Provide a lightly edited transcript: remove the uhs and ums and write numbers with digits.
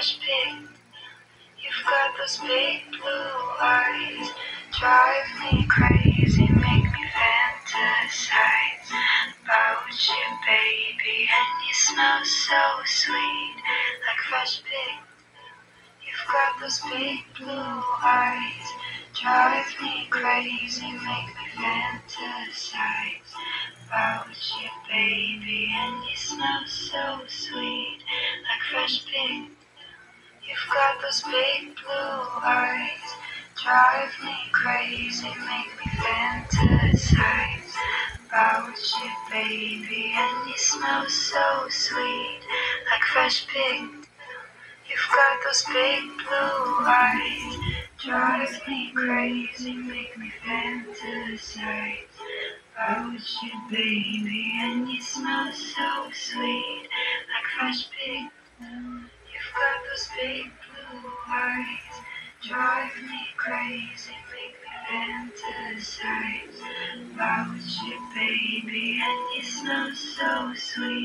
fresh pig. You've got those big blue eyes, drive me crazy, make me fantasize about you, baby. And you smell so sweet, like fresh pig. You've got those big blue eyes, drive me crazy, make me fantasize about you, baby. And you smell so sweet, like fresh pig. You've got those big blue eyes, drive me crazy, make me fantasize about you, baby. And you smell so sweet, like fresh pig. You've got those big blue eyes, drive me crazy, make me fantasize about you, baby. And you smell so sweet, like fresh pig. You've got those big blue eyes, drive me crazy, make me fantasize about you, baby. And you smell so sweet.